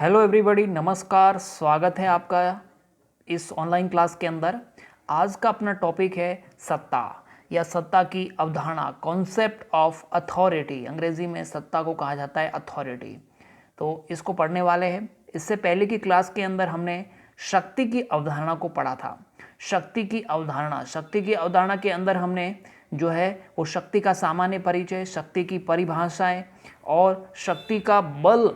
Hello everybody, नमस्कार। स्वागत है आपका इस ऑनलाइन क्लास के अंदर। आज का अपना टॉपिक है सत्ता या सत्ता की अवधारणा, कॉन्सेप्ट ऑफ अथॉरिटी। अंग्रेजी में सत्ता को कहा जाता है अथॉरिटी। तो इसको पढ़ने वाले हैं। इससे पहले की क्लास के अंदर हमने शक्ति की अवधारणा को पढ़ा था। शक्ति की अवधारणा के अंदर हमने जो है वो शक्ति का सामान्य परिचय, शक्ति की परिभाषाएं और शक्ति का बल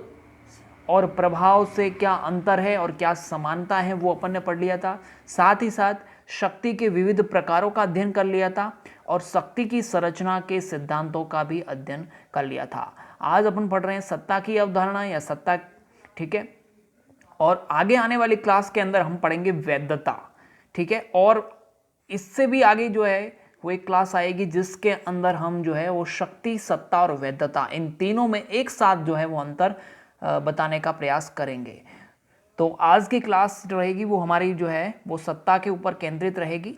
और प्रभाव से क्या अंतर है और क्या समानता है वो अपन ने पढ़ लिया था। साथ ही साथ शक्ति के विविध प्रकारों का अध्ययन कर लिया था और शक्ति की संरचना के सिद्धांतों का भी अध्ययन कर लिया था। आज अपन पढ़ रहे हैं सत्ता की अवधारणा या सत्ता, ठीक है। और आगे आने वाली क्लास के अंदर हम पढ़ेंगे वैधता, ठीक है। और इससे भी आगे जो है वो एक क्लास आएगी जिसके अंदर हम जो है वो शक्ति, सत्ता और वैधता, इन तीनों में एक साथ जो है वो अंतर बताने का प्रयास करेंगे। तो आज की क्लास जो रहेगी वो हमारी जो है वो सत्ता के ऊपर केंद्रित रहेगी।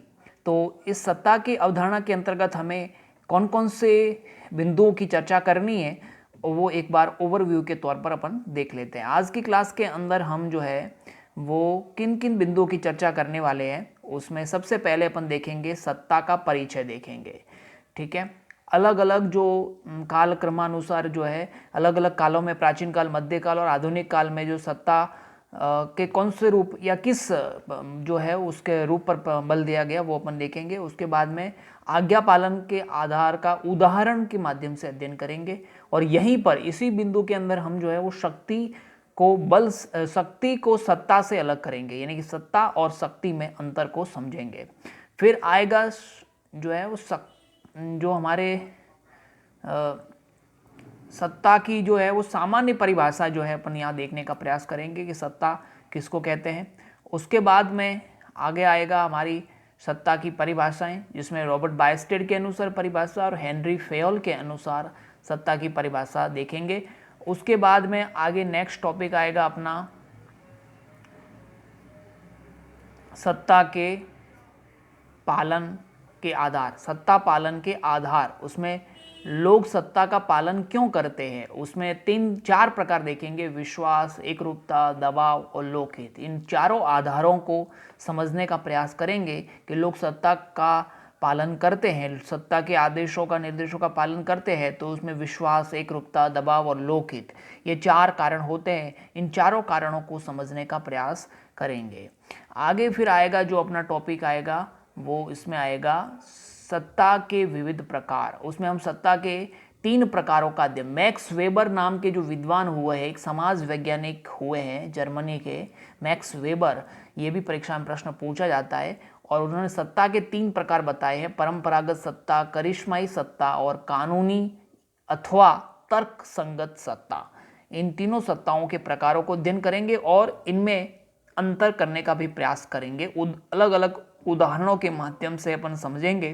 तो इस सत्ता की अवधारणा के अंतर्गत हमें कौन कौन से बिंदुओं की चर्चा करनी है वो एक बार ओवरव्यू के तौर पर अपन देख लेते हैं। आज की क्लास के अंदर हम जो है वो किन किन बिंदुओं की चर्चा करने वाले हैं, उसमें सबसे पहले अपन देखेंगे सत्ता का परिचय देखेंगे, ठीक है। अलग अलग जो काल क्रमानुसार जो है अलग अलग कालों में, प्राचीन काल, मध्यकाल और आधुनिक काल में जो सत्ता के कौन से रूप या किस जो है उसके रूप पर बल दिया गया वो अपन देखेंगे। उसके बाद में आज्ञा पालन के आधार का उदाहरण के माध्यम से अध्ययन करेंगे और यहीं पर इसी बिंदु के अंदर हम जो है वो शक्ति को सत्ता से अलग करेंगे, यानी कि सत्ता और शक्ति में अंतर को समझेंगे। फिर आएगा जो है वो जो हमारे सत्ता की जो है वो सामान्य परिभाषा जो है अपन यहाँ देखने का प्रयास करेंगे कि सत्ता किसको कहते हैं। उसके बाद में आगे आएगा हमारी सत्ता की परिभाषाएं, जिसमें रॉबर्ट बायस्टेड के अनुसार परिभाषा और हेनरी फेयोल के अनुसार सत्ता की परिभाषा देखेंगे। उसके बाद में आगे नेक्स्ट टॉपिक आएगा अपना सत्ता के पालन के आधार, सत्ता पालन के आधार, उसमें लोग सत्ता का पालन क्यों करते हैं। उसमें 3-4 प्रकार देखेंगे: विश्वास, एकरूपता, दबाव और लोकहित। इन चारों आधारों को समझने का प्रयास करेंगे कि लोग सत्ता का पालन करते हैं, सत्ता के आदेशों का, निर्देशों का पालन करते हैं, तो उसमें विश्वास, एकरूपता, दबाव और लोकहित, ये 4 कारण होते हैं। इन चारों कारणों को समझने का प्रयास करेंगे। आगे फिर आएगा जो अपना टॉपिक आएगा वो इसमें आएगा सत्ता के विविध प्रकार। उसमें हम सत्ता के 3 प्रकारों का अध्ययन, मैक्स वेबर नाम के जो विद्वान हुए हैं, एक समाज वैज्ञानिक हुए हैं जर्मनी के मैक्स वेबर, ये भी परीक्षा में प्रश्न पूछा जाता है और उन्होंने सत्ता के 3 प्रकार बताए हैं: परंपरागत सत्ता, करिश्माई सत्ता और कानूनी अथवा तर्क संगत सत्ता। इन तीनों सत्ताओं के प्रकारों को अध्ययन करेंगे और इनमें अंतर करने का भी प्रयास करेंगे। अलग अलग उदाहरणों के माध्यम से अपन समझेंगे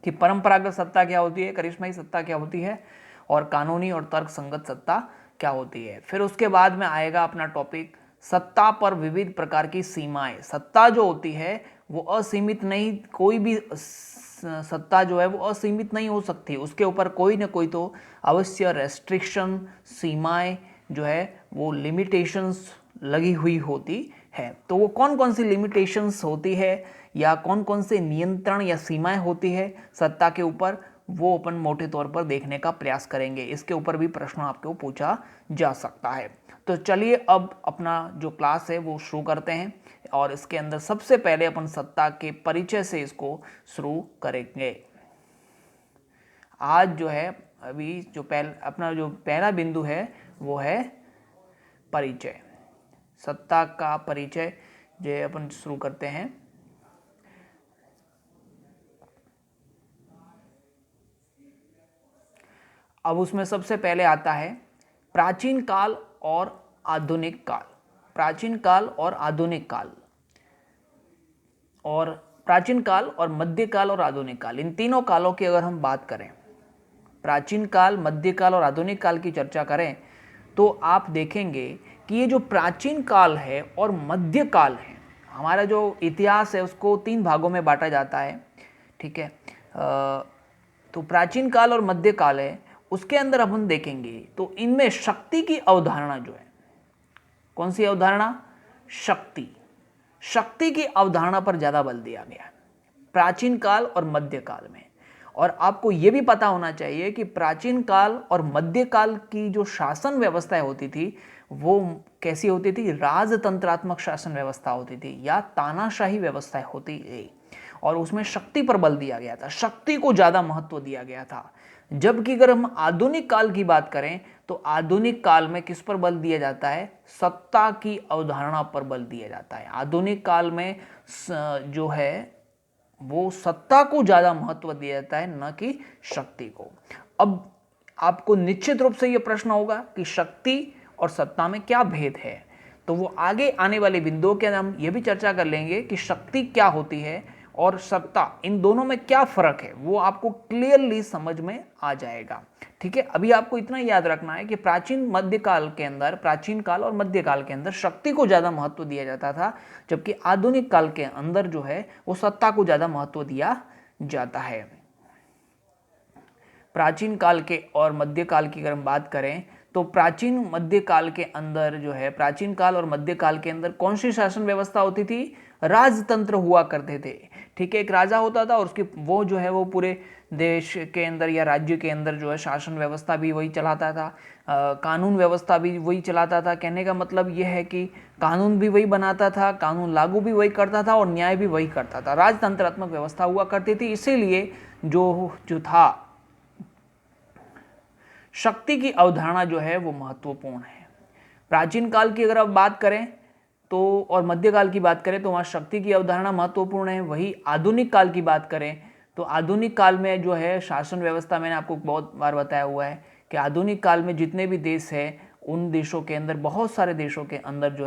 कि परंपरागत सत्ता क्या होती है, करिश्माई सत्ता क्या होती है और कानूनी और तर्क संगत सत्ता क्या होती है। फिर उसके बाद में आएगा अपना टॉपिक सत्ता पर विविध प्रकार की सीमाएं। सत्ता जो होती है वो असीमित नहीं, कोई भी सत्ता जो है वो असीमित नहीं हो सकती, उसके ऊपर कोई ना कोई तो अवश्य रेस्ट्रिक्शन, सीमाएं जो है वो लिमिटेशंस लगी हुई होती है। तो वो कौन कौन सी लिमिटेशंस होती है या कौन कौन से नियंत्रण या सीमाएं होती है सत्ता के ऊपर, वो अपन मोटे तौर पर देखने का प्रयास करेंगे। इसके ऊपर भी प्रश्न आपको पूछा जा सकता है। तो चलिए अब अपना जो क्लास है वो शुरू करते हैं और इसके अंदर सबसे पहले अपन सत्ता के परिचय से इसको शुरू करेंगे। आज जो है अभी जो अपना जो पहला बिंदु है वो है परिचय, सत्ता का परिचय जो अपन शुरू करते हैं। अब उसमें सबसे पहले आता है प्राचीन काल और आधुनिक काल। प्राचीन काल और आधुनिक काल, और प्राचीन काल और मध्यकाल और आधुनिक काल, इन तीनों कालों की अगर हम बात करें, प्राचीन काल, मध्यकाल और आधुनिक काल की चर्चा करें, तो आप देखेंगे कि ये जो प्राचीन काल है और मध्यकाल है, हमारा जो इतिहास है उसको 3 भागों में बांटा जाता है, ठीक है। तो प्राचीन काल और मध्यकाल है, उसके अंदर अपन देखेंगे तो इनमें शक्ति की अवधारणा जो है, कौन सी अवधारणा? शक्ति। शक्ति की अवधारणा पर ज्यादा बल दिया गया प्राचीन काल और मध्यकाल में। और आपको यह भी पता होना चाहिए कि प्राचीन काल और मध्यकाल की जो शासन व्यवस्थाएं होती थी वो कैसी होती थी? राजतंत्रात्मक शासन व्यवस्था होती थी या तानाशाही व्यवस्थाएं होती थी, और उसमें शक्ति पर बल दिया गया था, शक्ति को ज्यादा महत्व दिया गया था। जबकि अगर हम आधुनिक काल की बात करें तो आधुनिक काल में किस पर बल दिया जाता है? सत्ता की अवधारणा पर बल दिया जाता है। आधुनिक काल में जो है वो सत्ता को ज्यादा महत्व दिया जाता है, न कि शक्ति को। अब आपको निश्चित रूप से यह प्रश्न होगा कि शक्ति और सत्ता में क्या भेद है, तो वो आगे आने वाले बिंदुओं के अंदर हम यह भी चर्चा कर लेंगे कि शक्ति क्या होती है और सत्ता, इन दोनों में क्या फर्क है, वो आपको क्लियरली समझ में आ जाएगा। ठीक है, अभी आपको इतना याद रखना है कि प्राचीन मध्यकाल के अंदर, प्राचीन काल और मध्यकाल के अंदर शक्ति को ज्यादा महत्व दिया जाता था, जबकि आधुनिक काल के अंदर जो है वो सत्ता को ज्यादा महत्व दिया जाता है। प्राचीन काल के और मध्यकाल की अगर हम बात करें तो प्राचीन मध्यकाल के अंदर जो है, प्राचीन काल और मध्यकाल के अंदर कौन सी शासन व्यवस्था होती थी? राजतंत्र हुआ करते थे। ठीक है, एक राजा होता था और उसकी वो जो है वो पूरे देश के अंदर या राज्य के अंदर जो है शासन व्यवस्था भी वही चलाता था, कानून व्यवस्था भी वही चलाता था। कहने का मतलब यह है कि कानून भी वही बनाता था, कानून लागू भी वही करता था और न्याय भी वही करता था। राजतंत्रात्मक व्यवस्था हुआ करती थी, इसीलिए जो था शक्ति की अवधारणा जो है वो महत्वपूर्ण है। प्राचीन काल की अगर आप बात करें तो और मध्यकाल की बात करें तो वहाँ शक्ति की अवधारणा महत्वपूर्ण है। वही आधुनिक काल की बात करें तो आधुनिक काल में जो है शासन व्यवस्था, मैंने आपको बहुत बार बताया हुआ है कि आधुनिक काल में जितने भी देश हैं उन देशों के अंदर, बहुत सारे देशों के अंदर जो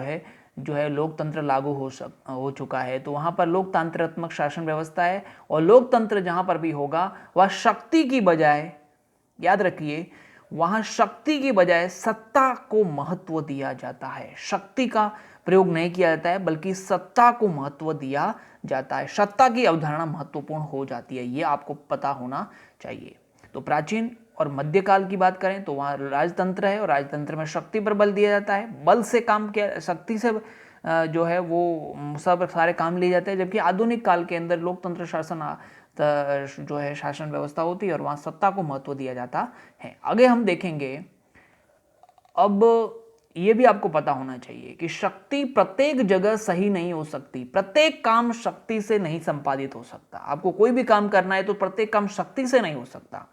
है लोकतंत्र लागू हो चुका है। तो वहाँ पर लोकतंत्रात्मक शासन व्यवस्था है, और लोकतंत्र जहाँ पर भी होगा वह शक्ति की बजाय, याद रखिए, वहां शक्ति की बजाय सत्ता को महत्व दिया जाता है। शक्ति का प्रयोग नहीं किया जाता है बल्कि सत्ता को महत्व दिया जाता है। सत्ता की अवधारणा महत्वपूर्ण हो जाती है, यह आपको पता होना चाहिए। तो प्राचीन और मध्यकाल की बात करें तो वहां राजतंत्र है और राजतंत्र में शक्ति पर बल दिया जाता है, बल से काम किया, शक्ति से जो है वो सब सारे काम लिए जाते हैं। जबकि आधुनिक काल के अंदर लोकतंत्र शासन जो है शासन व्यवस्था होती है और वहां सत्ता को महत्व दिया जाता है। आगे हम देखेंगे, अब यह भी आपको पता होना चाहिए कि शक्ति प्रत्येक जगह सही नहीं हो सकती, प्रत्येक काम शक्ति से नहीं संपादित हो सकता। आपको कोई भी काम करना है तो प्रत्येक काम शक्ति से नहीं हो सकता।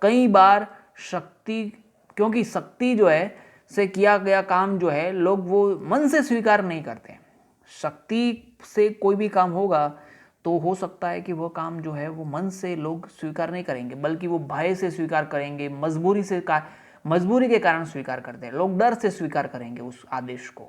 कई बार शक्ति, क्योंकि शक्ति जो है से किया गया काम जो है लोग वो मन से स्वीकार नहीं करते। शक्ति से कोई भी काम होगा तो हो सकता है कि वो काम जो है वो मन से लोग स्वीकार नहीं करेंगे, बल्कि वो भय से स्वीकार करेंगे, मजबूरी के कारण स्वीकार करते हैं। लोग डर से स्वीकार करेंगे उस आदेश को।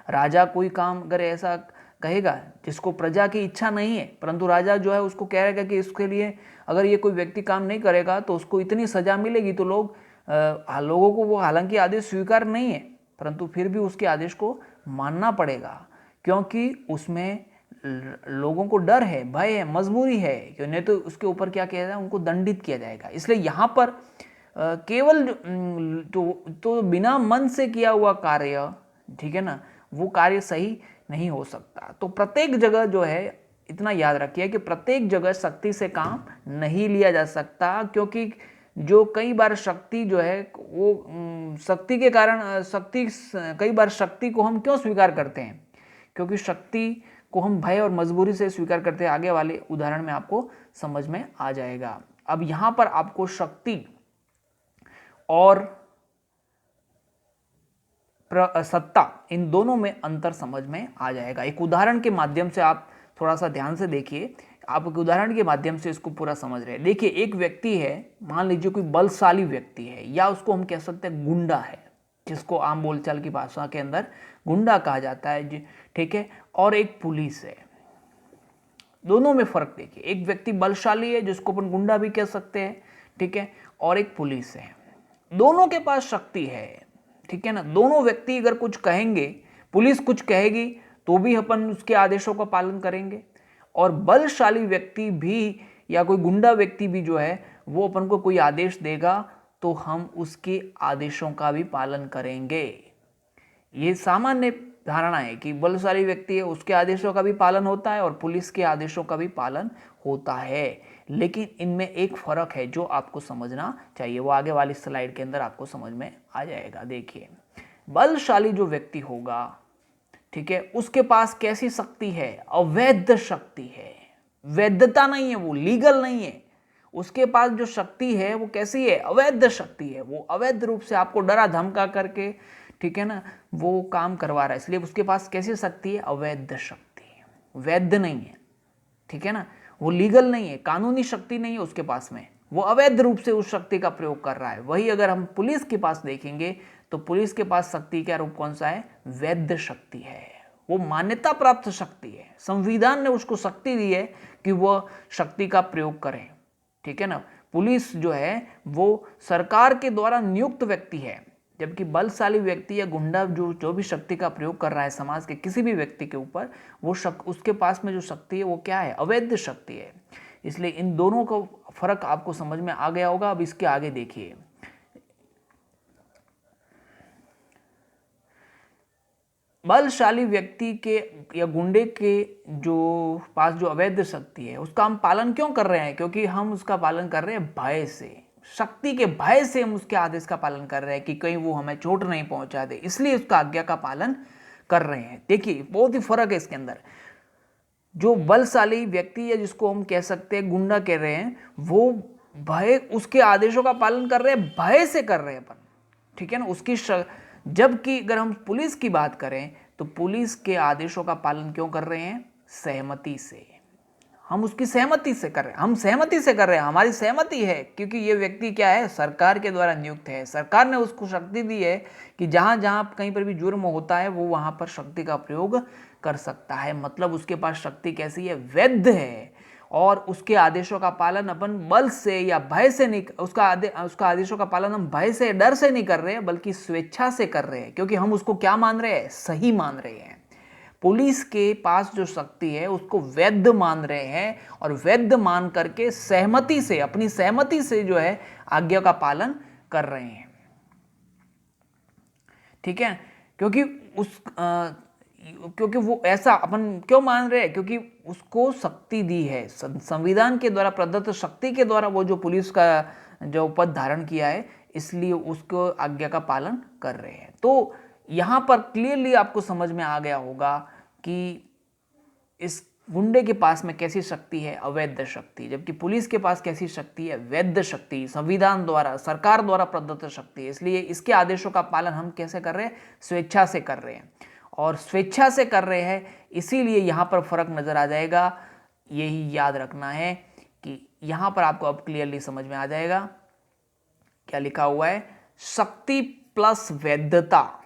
राजा कोई काम अगर ऐसा कहेगा जिसको प्रजा की इच्छा नहीं है, परंतु राजा जो है उसको कहेगा कि इसके लिए अगर ये कोई व्यक्ति काम नहीं करेगा तो उसको इतनी सजा मिलेगी, तो लोगों को वो हालांकि आदेश स्वीकार नहीं है परंतु फिर भी उसके आदेश को मानना पड़ेगा, क्योंकि उसमें लोगों को डर है, भय है, मजबूरी है कि नहीं तो उसके ऊपर क्या किया जाएगा, उनको दंडित किया जाएगा। इसलिए यहाँ पर केवल तो बिना मन से किया हुआ कार्य, ठीक है ना, वो कार्य सही नहीं हो सकता। तो प्रत्येक जगह जो है, इतना याद रखिए कि प्रत्येक जगह शक्ति से काम नहीं लिया जा सकता, क्योंकि जो कई बार शक्ति जो है वो शक्ति के कारण कई बार शक्ति को हम क्यों स्वीकार करते हैं, क्योंकि शक्ति को हम भय और मजबूरी से स्वीकार करते हैं। आगे वाले उदाहरण में आपको समझ में आ जाएगा। अब यहां पर आपको शक्ति और सत्ता, इन दोनों में अंतर समझ में आ जाएगा। एक उदाहरण के माध्यम से आप थोड़ा सा ध्यान से देखिए, आप एक उदाहरण के माध्यम से इसको पूरा समझ रहे हैं। देखिए, एक व्यक्ति है, मान लीजिए कोई बलशाली व्यक्ति है, या उसको हम कह सकते हैं गुंडा है, जिसको आम बोलचाल की भाषा के अंदर गुंडा कहा जाता है, ठीक है, और एक पुलिस है। दोनों में फर्क देखिए, एक व्यक्ति बलशाली है जिसको अपन गुंडा भी कह सकते हैं, ठीक है, और एक पुलिस है। दोनों के पास शक्ति है, ठीक है ना। दोनों व्यक्ति अगर कुछ कहेंगे, पुलिस कुछ कहेगी तो भी अपन उसके आदेशों का पालन करेंगे, और बलशाली व्यक्ति भी या कोई गुंडा व्यक्ति भी जो है वो अपन को कोई आदेश देगा तो हम उसके आदेशों का भी पालन करेंगे। ये सामान्य धारणा है कि बलशाली व्यक्ति है उसके आदेशों का भी पालन होता है और पुलिस के आदेशों का भी पालन होता है, लेकिन इनमें एक फर्क है जो आपको समझना चाहिए। वो आगे वाली स्लाइड के अंदर आपको समझ में आ जाएगा। देखिए, बलशाली जो व्यक्ति होगा, ठीक है, उसके पास कैसी शक्ति है? अवैध शक्ति है, वैधता नहीं है, वो लीगल नहीं है। उसके पास जो शक्ति है वो कैसी है? अवैध शक्ति है। वो अवैध रूप से आपको डरा धमका करके, ठीक है ना, वो काम करवा रहा है, इसलिए उसके पास कैसी शक्ति है? अवैध शक्ति, वैध नहीं है, ठीक है ना, वो लीगल नहीं है, कानूनी शक्ति नहीं है उसके पास में, वो अवैध रूप से उस शक्ति का प्रयोग कर रहा है। वही अगर हम पुलिस के पास देखेंगे तो पुलिस के पास शक्ति का रूप कौन सा है? वैध शक्ति है, वो मान्यता प्राप्त शक्ति है। संविधान ने उसको शक्ति दी है कि वह शक्ति का प्रयोग करें, ठीक है ना। पुलिस जो है वो सरकार के द्वारा नियुक्त व्यक्ति है, जबकि बलशाली व्यक्ति या गुंडा जो भी शक्ति का प्रयोग कर रहा है समाज के किसी भी व्यक्ति के ऊपर, वो उसके पास में जो शक्ति है वो क्या है? अवैध शक्ति है। इसलिए इन दोनों का फर्क आपको समझ में आ गया होगा। अब इसके आगे देखिए, बलशाली व्यक्ति के या गुंडे के जो पास जो अवैध शक्ति है उसका हम पालन क्यों कर रहे हैं? क्योंकि हम उसका पालन कर रहे हैं भय से, शक्ति के भय से हम उसके आदेश का पालन कर रहे हैं कि कहीं वो हमें चोट नहीं पहुंचा दे, इसलिए उसका आज्ञा का पालन कर रहे हैं। देखिए, बहुत ही फर्क है इसके अंदर। जो बलशाली व्यक्ति या जिसको हम कह सकते हैं गुंडा कह रहे हैं, वो भय, उसके आदेशों का पालन कर रहे हैं, भय से कर रहे हैं अपन, ठीक है ना, उसकी जबकि अगर हम पुलिस की बात करें तो पुलिस के आदेशों का पालन क्यों कर रहे हैं? सहमति से। हम उसकी सहमति से कर रहे हैं, हम सहमति से कर रहे हैं, हमारी सहमति है, क्योंकि ये व्यक्ति क्या है? सरकार के द्वारा नियुक्त है। सरकार ने उसको शक्ति दी है कि जहां जहां कहीं पर भी जुर्म होता है वो वहां पर शक्ति का प्रयोग कर सकता है। मतलब उसके पास शक्ति कैसी है? वैध है। और उसके आदेशों का पालन अपन बल से या भय से नहीं, उसका आदेशों का पालन हम भय से, डर से नहीं कर रहे हैं, बल्कि स्वेच्छा से कर रहे हैं, क्योंकि हम उसको क्या मान रहे हैं? सही मान रहे हैं। पुलिस के पास जो शक्ति है उसको वैध मान रहे हैं, और वैध मान करके सहमति से, अपनी सहमति से जो है आज्ञा का पालन कर रहे हैं, ठीक है। क्योंकि वो ऐसा अपन क्यों मान रहे हैं? क्योंकि उसको शक्ति दी है, संविधान के द्वारा प्रदत्त शक्ति के द्वारा वो जो पुलिस का जो पद धारण किया है, इसलिए उसको आज्ञा का पालन कर रहे हैं। तो यहां पर क्लियरली आपको समझ में आ गया होगा कि इस गुंडे के पास में कैसी शक्ति है? अवैध शक्ति, जबकि पुलिस के पास कैसी शक्ति है? वैध शक्ति, संविधान द्वारा, सरकार द्वारा प्रदत्त शक्ति है। इसलिए इसके आदेशों का पालन हम कैसे कर रहे हैं? स्वेच्छा से कर रहे हैं, और स्वेच्छा से कर रहे हैं, इसीलिए यहां पर फर्क नजर आ जाएगा। यही याद रखना है कि यहां पर आपको अब क्लियरली समझ में आ जाएगा क्या लिखा हुआ है? शक्ति प्लस वैधता।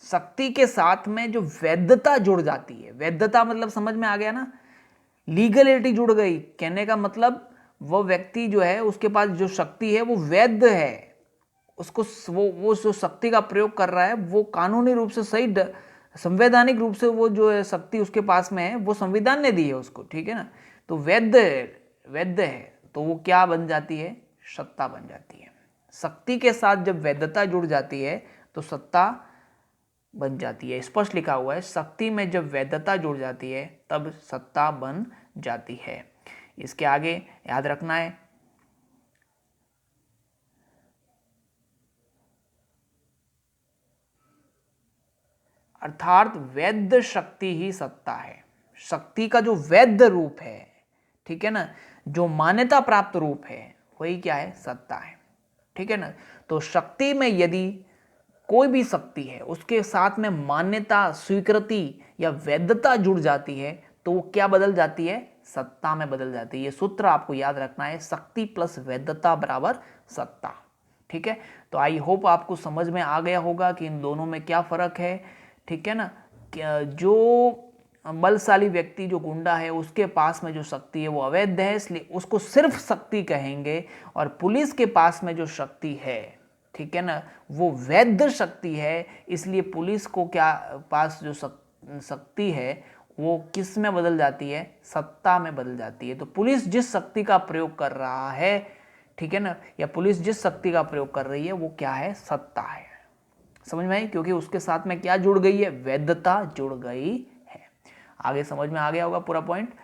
शक्ति के साथ में जो वैधता जुड़ जाती है, वैधता मतलब समझ में आ गया ना, लीगलिटी जुड़ गई। कहने का मतलब वो व्यक्ति जो है उसके पास जो शक्ति है वो वैध है, उसको वो जो शक्ति का प्रयोग कर रहा है वो कानूनी रूप से सही, संवैधानिक रूप से वो जो है शक्ति उसके पास में है वो संविधान ने दी है उसको, ठीक है ना। तो वैध है, तो वो क्या बन जाती है? सत्ता बन जाती है। शक्ति के साथ जब वैधता जुड़ जाती है तो सत्ता बन जाती है। स्पष्ट लिखा हुआ है, शक्ति में जब वैधता जुड़ जाती है तब सत्ता बन जाती है। इसके आगे याद रखना है, अर्थात वैध शक्ति ही सत्ता है। शक्ति का जो वैध रूप है, ठीक है ना, जो मान्यता प्राप्त रूप है, वही क्या है? सत्ता है, ठीक है ना। तो शक्ति में यदि कोई भी शक्ति है उसके साथ में मान्यता, स्वीकृति या वैधता जुड़ जाती है तो वो क्या बदल जाती है? सत्ता में बदल जाती है। ये सूत्र आपको याद रखना है, शक्ति प्लस वैधता बराबर सत्ता, ठीक है। तो आई होप आपको समझ में आ गया होगा कि इन दोनों में क्या फर्क है, ठीक है ना। जो बलशाली व्यक्ति, जो गुंडा है, उसके पास में जो शक्ति है वो अवैध है, इसलिए उसको सिर्फ शक्ति कहेंगे, और पुलिस के पास में जो शक्ति है, ठीक है ना, वो वैध शक्ति है। इसलिए पुलिस को क्या पास जो शक्ति है वो किस में बदल जाती है? सत्ता में बदल जाती है। तो पुलिस जिस शक्ति का प्रयोग कर रहा है, ठीक है ना, या पुलिस जिस शक्ति का प्रयोग कर रही है वो क्या है? सत्ता है। समझ में आई, क्योंकि उसके साथ में क्या जुड़ गई है, वैधता जुड़ गई है। आगे समझ में आ गया होगा पूरा पॉइंट।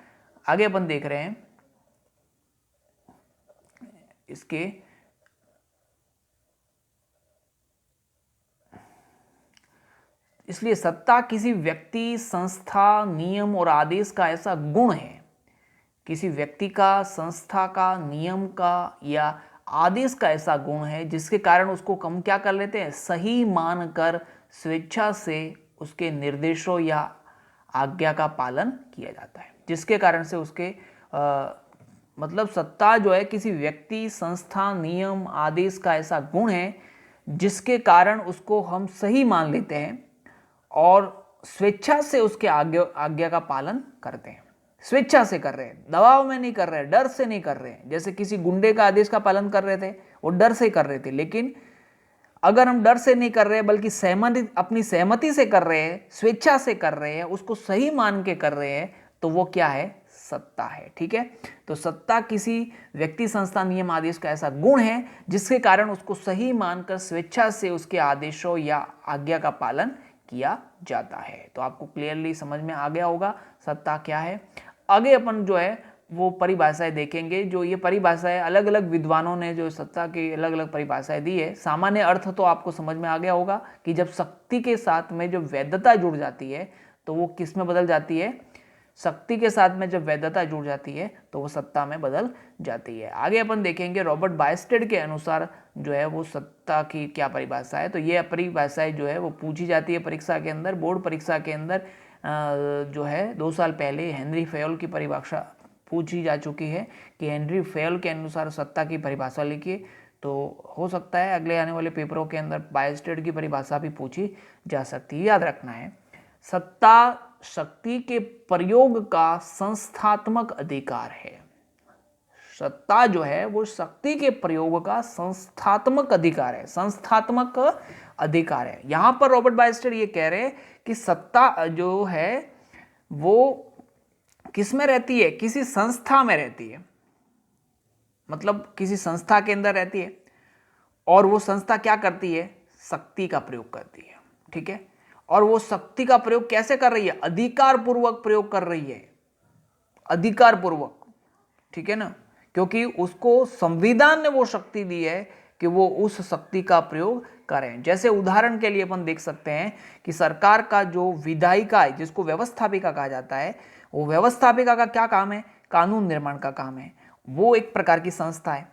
आगे अपन देख रहे हैं इसके इसलिए सत्ता किसी व्यक्ति, संस्था, नियम और आदेश का ऐसा गुण है, किसी व्यक्ति का, संस्था का, नियम का या आदेश का ऐसा गुण है जिसके कारण उसको हम क्या कर लेते हैं, सही मानकर स्वेच्छा से उसके निर्देशों या आज्ञा का पालन किया जाता है। जिसके कारण से उसके मतलब सत्ता जो है किसी व्यक्ति, संस्था, नियम, आदेश का ऐसा गुण है जिसके कारण उसको हम सही मान लेते हैं और स्वेच्छा से उसके आज्ञा का पालन करते हैं। स्वेच्छा से कर रहे हैं, दबाव में नहीं कर रहे हैं, डर से नहीं कर रहे हैं। जैसे किसी गुंडे का आदेश का पालन कर रहे थे, वो डर से कर रहे थे। लेकिन अगर हम डर से नहीं कर रहे हैं बल्कि सहमति, अपनी सहमति से कर रहे हैं, स्वेच्छा से कर रहे हैं, उसको सही मान के कर रहे हैं, तो वो क्या है, सत्ता है। ठीक है, तो सत्ता किसी व्यक्ति, संस्था, नियम, आदेश का ऐसा गुण है जिसके कारण उसको सही मानकर स्वेच्छा से उसके आदेशों या आज्ञा का पालन किया जाता है। तो आपको क्लियरली समझ में आ गया होगा सत्ता क्या है। आगे अपन जो है वो परिभाषाएं देखेंगे। जो ये परिभाषाएं अलग अलग विद्वानों ने जो सत्ता की अलग अलग परिभाषाएं दी है, सामान्य अर्थ तो आपको समझ में आ गया होगा कि जब शक्ति के साथ में जो वैधता जुड़ जाती है तो वो किस में बदल जाती है, शक्ति के साथ में जब वैधता जुड़ जाती है तो वो सत्ता में बदल जाती है। आगे अपन देखेंगे रॉबर्ट बायस्टेड के अनुसार जो है वो सत्ता की क्या परिभाषा है। तो ये परिभाषाएं जो है वो पूछी जाती है परीक्षा के अंदर, बोर्ड परीक्षा के अंदर जो है 2 साल पहले हेनरी फेयोल की परिभाषा पूछी जा चुकी है कि हेनरी फेयोल के अनुसार सत्ता की परिभाषा लिखिए। तो हो सकता है अगले आने वाले पेपरों के अंदर बायस्टेड की परिभाषा भी पूछी जा सकती है। याद रखना है, सत्ता शक्ति के प्रयोग का संस्थात्मक अधिकार है। सत्ता जो है वो शक्ति के प्रयोग का संस्थात्मक अधिकार है, संस्थात्मक अधिकार है। यहां पर रॉबर्ट बायस्टेड ये कह रहे हैं कि सत्ता जो है वो किस में रहती है, किसी संस्था में रहती है, मतलब किसी संस्था के अंदर रहती है और वो संस्था क्या करती है, शक्ति का प्रयोग करती है। ठीक है, और वो शक्ति का प्रयोग कैसे कर रही है, अधिकार पूर्वक प्रयोग कर रही है, अधिकार पूर्वक। ठीक है ना, क्योंकि उसको संविधान ने वो शक्ति दी है कि वो उस शक्ति का प्रयोग करें। जैसे उदाहरण के लिए अपन देख सकते हैं कि सरकार का जो विधायिका है जिसको व्यवस्थापिका कहा जाता है, वो व्यवस्थापिका का क्या काम है, कानून निर्माण का काम है। वो एक प्रकार की संस्था है।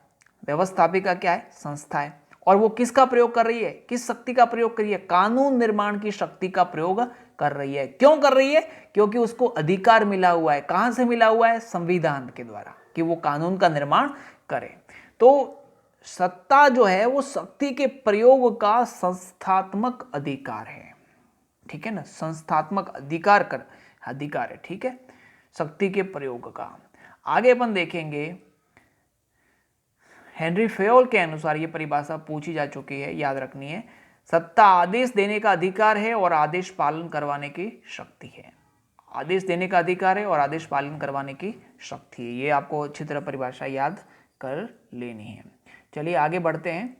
व्यवस्थापिका क्या है, संस्था है। और वो किसका प्रयोग कर रही है, किस शक्ति का प्रयोग कर रही है, कानून निर्माण की शक्ति का प्रयोग कर रही है। क्यों कर रही है, क्योंकि उसको अधिकार मिला हुआ है। कहां से मिला हुआ है, संविधान के द्वारा, कि वो कानून का निर्माण करे। तो सत्ता जो है वो शक्ति के प्रयोग का संस्थात्मक अधिकार है। ठीक है ना, संस्थात्मक अधिकार है। ठीक है, शक्ति के प्रयोग का। आगे अपन देखेंगे हेनरी फेयोल के अनुसार ये परिभाषा पूछी जा चुकी है, याद रखनी है। सत्ता आदेश देने का अधिकार है और आदेश पालन करवाने की शक्ति है। आदेश देने का अधिकार है और आदेश पालन करवाने की शक्ति है। ये आपको अच्छी तरह परिभाषा याद कर लेनी है। चलिए आगे बढ़ते हैं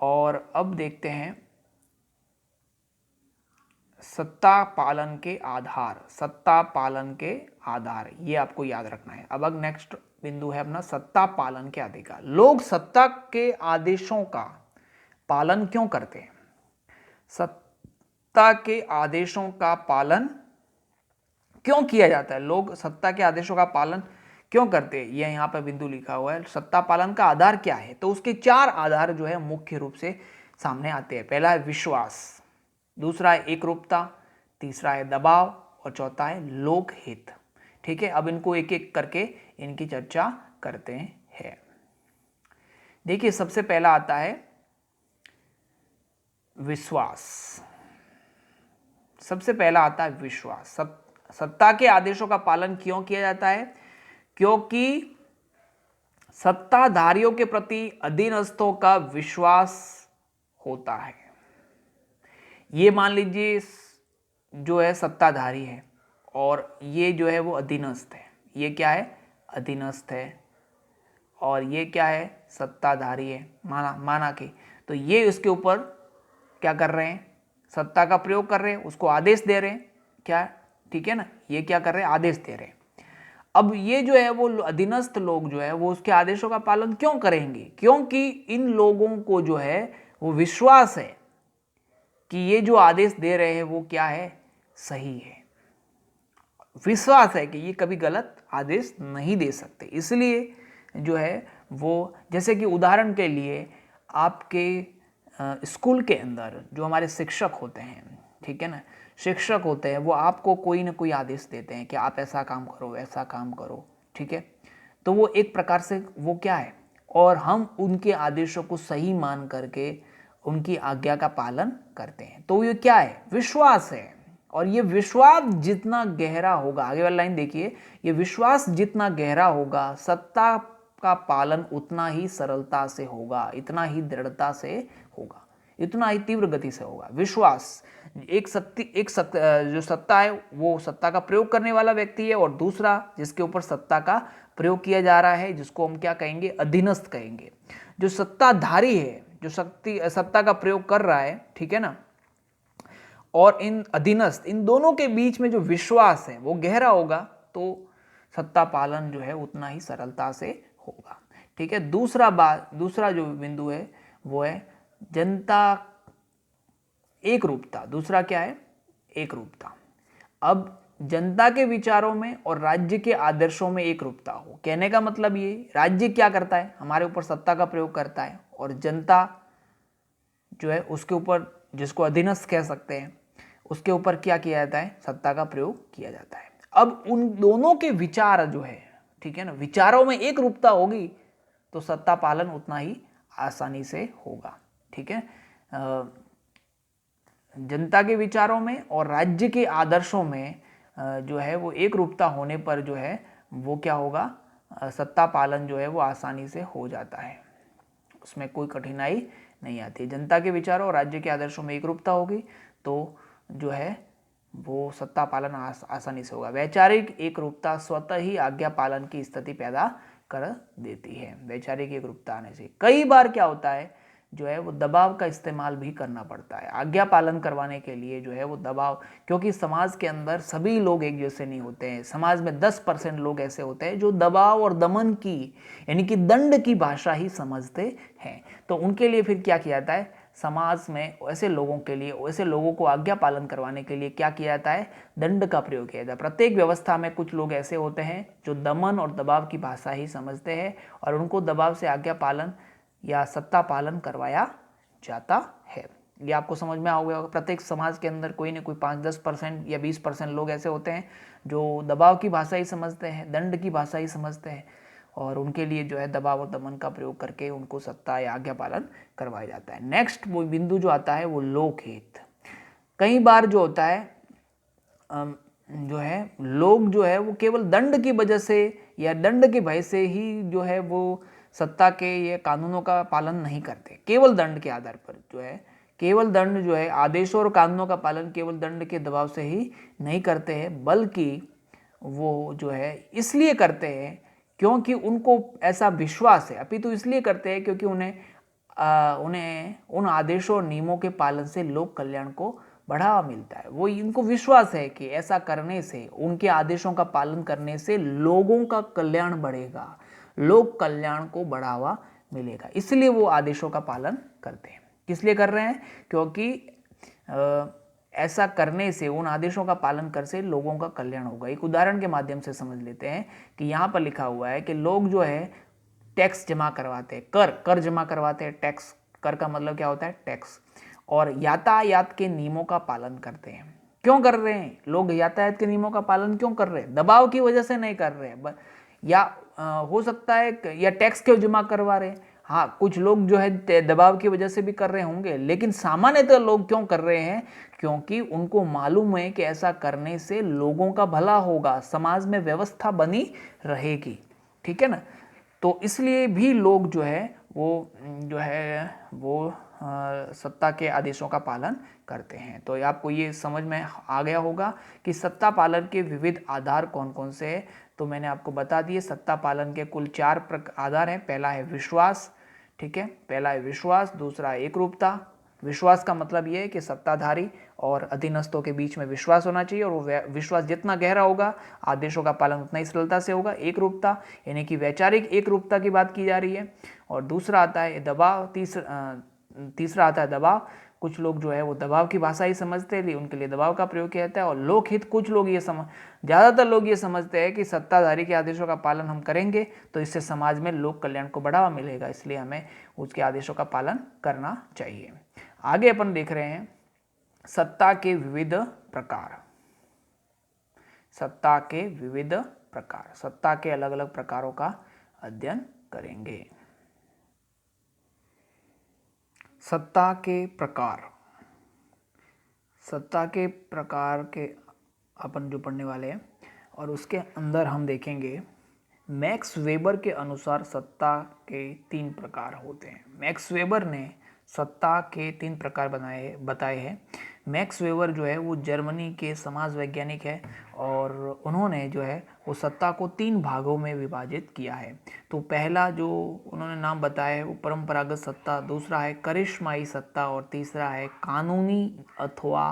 और अब देखते हैं सत्ता पालन के आधार। सत्ता पालन के आधार ये आपको याद रखना है। अब नेक्स्ट बिंदु है अपना सत्ता पालन के अधिकार। लोग सत्ता के आदेशों का पालन क्यों करते हैं, सत्ता के आदेशों का पालन क्यों किया जाता है, लोग सत्ता के आदेशों का पालन क्यों करते हैं, ये यहां पर बिंदु लिखा हुआ है। सत्ता पालन का आधार क्या है, तो उसके 4 आधार जो है मुख्य रूप से सामने आते हैं। पहला है विश्वास, दूसरा है एकरूपता, तीसरा है दबाव और चौथा है लोकहित। ठीक है, अब इनको एक एक करके इनकी चर्चा करते हैं। देखिए सबसे पहला आता है विश्वास। सबसे पहला आता है विश्वास। सत्ता के आदेशों का पालन क्यों किया जाता है, क्योंकि सत्ताधारियों के प्रति अधीनस्थों का विश्वास होता है। ये मान लीजिए जो है सत्ताधारी है और ये जो है वो अधीनस्थ है। ये क्या है, अधीनस्थ है, और ये क्या है, सत्ताधारी है। माना कि तो ये उसके ऊपर क्या कर रहे हैं, सत्ता का प्रयोग कर रहे हैं, उसको आदेश दे रहे हैं, क्या, ठीक है ना, ये क्या कर रहे हैं, आदेश दे रहे हैं। अब ये जो है वो अधीनस्थ लोग जो है वो उसके आदेशों का पालन क्यों करेंगे, क्योंकि इन लोगों को जो है वो विश्वास है कि ये जो आदेश दे रहे हैं वो क्या है, सही है। विश्वास है कि ये कभी गलत आदेश नहीं दे सकते, इसलिए जो है वो, जैसे कि उदाहरण के लिए आपके स्कूल के अंदर जो हमारे शिक्षक होते हैं, ठीक है ना, शिक्षक होते हैं, वो आपको कोई ना कोई आदेश देते हैं कि आप ऐसा काम करो, ऐसा काम करो, ठीक है। तो वो एक प्रकार से वो क्या है, और हम उनके आदेशों को सही मान करके उनकी आज्ञा का पालन करते हैं, तो ये क्या है, विश्वास है। और ये विश्वास जितना गहरा होगा, आगे वाली लाइन देखिए, ये विश्वास जितना गहरा होगा, सत्ता का पालन उतना ही सरलता से होगा, इतना ही दृढ़ता से होगा, इतना ही तीव्र गति से होगा। विश्वास, जो सत्ता है वो सत्ता का प्रयोग करने वाला व्यक्ति है, और दूसरा जिसके ऊपर सत्ता का प्रयोग किया जा रहा है, जिसको हम क्या कहेंगे, अधीनस्थ कहेंगे। जो सत्ताधारी है, जो सत्ता का प्रयोग कर रहा है, ठीक है ना, और इन अधीनस्थ, इन दोनों के बीच में जो विश्वास है वो गहरा होगा, तो सत्ता पालन जो है उतना ही सरलता से होगा, ठीक है। दूसरा जो बिंदु है वो है जनता एक रूपता। दूसरा क्या है, एक रूपता। अब जनता के विचारों में और राज्य के आदर्शों में एक रूपता हो, कहने का मतलब ये, राज्य क्या करता है, हमारे ऊपर सत्ता का प्रयोग करता है, और जनता जो है उसके ऊपर, जिसको अधीनस्थ कह सकते हैं, उसके ऊपर क्या किया जाता है, सत्ता का प्रयोग किया जाता है। अब उन दोनों के विचार जो है, ठीक है ना, विचारों में एक रूपता होगी तो सत्ता पालन उतना ही आसानी से होगा, ठीक है। जनता के विचारों में और राज्य के आदर्शों में जो है वो एक रूपता होने पर जो है वो क्या होगा, सत्ता पालन जो है वो आसानी से हो जाता है, उसमें कोई कठिनाई नहीं आती। जनता के विचारों और राज्य के आदर्शों में एक रूपता होगी तो जो है वो सत्ता पालन आसानी से होगा। वैचारिक एक रूपता स्वतः ही आज्ञा पालन की स्थिति पैदा कर देती है। वैचारिक एक रूपता आने से कई बार क्या होता है, जो है वो दबाव का इस्तेमाल भी करना पड़ता है आज्ञा पालन करवाने के लिए, जो है वो दबाव, क्योंकि समाज के अंदर सभी लोग एक जैसे नहीं होते हैं। समाज में 10% लोग ऐसे होते हैं जो दबाव और दमन की, यानी कि दंड की भाषा ही समझते हैं। तो उनके लिए फिर क्या किया जाता है, समाज में ऐसे लोगों के लिए, ऐसे लोगों को आज्ञा पालन करवाने के लिए क्या किया जाता है, दंड का प्रयोग किया जाता है। प्रत्येक व्यवस्था में कुछ लोग ऐसे होते हैं जो दमन और दबाव की भाषा ही समझते हैं, और उनको दबाव से आज्ञा पालन या सत्ता पालन करवाया जाता है। ये आपको समझ में आ गया होगा। प्रत्येक समाज के अंदर कोई ना कोई 5-10% या 20% लोग ऐसे होते हैं जो दबाव की भाषा ही समझते हैं, दंड की भाषा ही समझते हैं, और उनके लिए जो है दबाव और दमन का प्रयोग करके उनको सत्ता या आज्ञा पालन करवाया जाता है। नेक्स्ट वो बिंदु जो आता है वो लोकहित। कई बार जो होता है जो है लोग जो है वो केवल दंड की वजह से या दंड के भय से ही जो है वो सत्ता के ये कानूनों का पालन नहीं करते। केवल दंड के आधार पर जो है, केवल दंड जो है, आदेशों और कानूनों का पालन केवल दंड के दबाव से ही नहीं करते हैं, बल्कि वो जो है इसलिए करते हैं क्योंकि उनको ऐसा विश्वास है, अपितु इसलिए करते हैं क्योंकि उन्हें उन आदेशों और नियमों के पालन से लोक कल्याण को बढ़ावा मिलता है। वो इनको विश्वास है कि ऐसा करने से, उनके आदेशों का पालन करने से लोगों का कल्याण बढ़ेगा, लोक कल्याण को बढ़ावा मिलेगा, इसलिए वो आदेशों का पालन करते हैं। किस लिए कर रहे हैं, क्योंकि ऐसा करने से, उन आदेशों का पालन कर से लोगों का कल्याण होगा। एक उदाहरण के माध्यम से समझ लेते हैं कि यहाँ पर लिखा हुआ है कि लोग जो है टैक्स जमा करवाते हैं, कर जमा करवाते हैं। टैक्स, कर का मतलब क्या होता है, टैक्स, और यातायात के नियमों का पालन करते हैं। क्यों कर रहे हैं लोग यातायात के नियमों का पालन, क्यों कर रहे हैं, दबाव की वजह से नहीं कर रहे हैं, या हो सकता है या टैक्स क्यों जमा करवा रहे हैं, हाँ कुछ लोग जो है दबाव की वजह से भी कर रहे होंगे, लेकिन सामान्यतः लोग क्यों कर रहे हैं, क्योंकि उनको मालूम है कि ऐसा करने से लोगों का भला होगा, समाज में व्यवस्था बनी रहेगी, ठीक है ना। तो इसलिए भी लोग जो है वो सत्ता के आदेशों का पालन करते हैं। तो आपको ये समझ में आ गया होगा कि सत्ता पालन के विविध आधार कौन कौन से हैं। तो मैंने आपको बता दिए, सत्ता पालन के कुल 4 आधार हैं। पहला है विश्वास, ठीक है, पहला है विश्वास, दूसरा एकरूपता, विश्वास का मतलब ये है कि सत्ताधारी और अधीनस्थों के बीच में विश्वास होना चाहिए, और वो विश्वास जितना गहरा होगा आदेशों का पालन उतना ही सरलता से होगा। एक रूपता यानी कि वैचारिक एक रूपता की बात की जा रही है। और दूसरा आता है दबाव, तीसरा आता है दबाव। कुछ लोग जो है वो दबाव की भाषा ही समझते हैं, उनके लिए दबाव का प्रयोग किया जाता है। और लोकहित, कुछ लोग ये ज़्यादातर लोग ये समझते हैं कि सत्ताधारी के आदेशों का पालन हम करेंगे तो इससे समाज में लोक कल्याण को बढ़ावा मिलेगा, इसलिए हमें उसके आदेशों का पालन करना चाहिए। आगे अपन देख रहे हैं सत्ता के विविध प्रकार। सत्ता के विविध प्रकार, सत्ता के अलग अलग प्रकारों का अध्ययन करेंगे। सत्ता के प्रकार, सत्ता के प्रकार के अपन जो पढ़ने वाले हैं, और उसके अंदर हम देखेंगे मैक्स वेबर के अनुसार सत्ता के 3 प्रकार होते हैं। मैक्स वेबर ने सत्ता के 3 प्रकार बताए हैं। मैक्स वेबर जो है वो जर्मनी के समाज वैज्ञानिक है, और उन्होंने जो है वो सत्ता को 3 भागों में विभाजित किया है। तो पहला जो उन्होंने नाम बताया है वो परंपरागत सत्ता, दूसरा है करिश्माई सत्ता, और तीसरा है कानूनी अथवा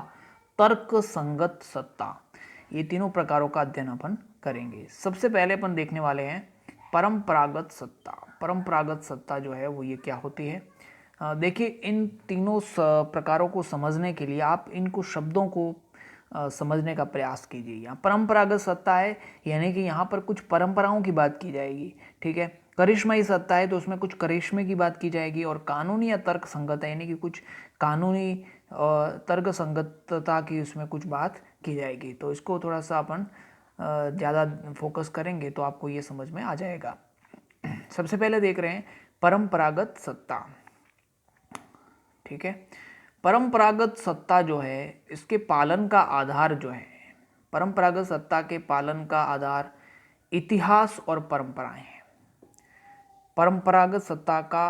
तर्क संगत सत्ता। ये तीनों प्रकारों का अध्ययन अपन करेंगे। सबसे पहले अपन देखने वाले हैं परंपरागत सत्ता। परंपरागत सत्ता जो है वो ये क्या होती है, देखिए इन तीनों प्रकारों को समझने के लिए आप इनको शब्दों को समझने का प्रयास कीजिए। यहाँ परंपरागत सत्ता है यानी कि यहाँ पर कुछ परंपराओं की बात की जाएगी, ठीक है। करिश्माई सत्ता है तो उसमें कुछ करिश्मे की बात की जाएगी, और कानूनी या तर्क संगत है यानी कि कुछ कानूनी तर्क संगतता की उसमें कुछ बात की जाएगी। तो इसको थोड़ा सा अपन ज़्यादा फोकस करेंगे तो आपको ये समझ में आ जाएगा। सबसे पहले देख रहे हैं परंपरागत सत्ता, ठीक है। परंपरागत सत्ता जो है इसके पालन का आधार जो है, परंपरागत सत्ता के पालन का आधार इतिहास और परंपराएं हैं। परंपरागत सत्ता का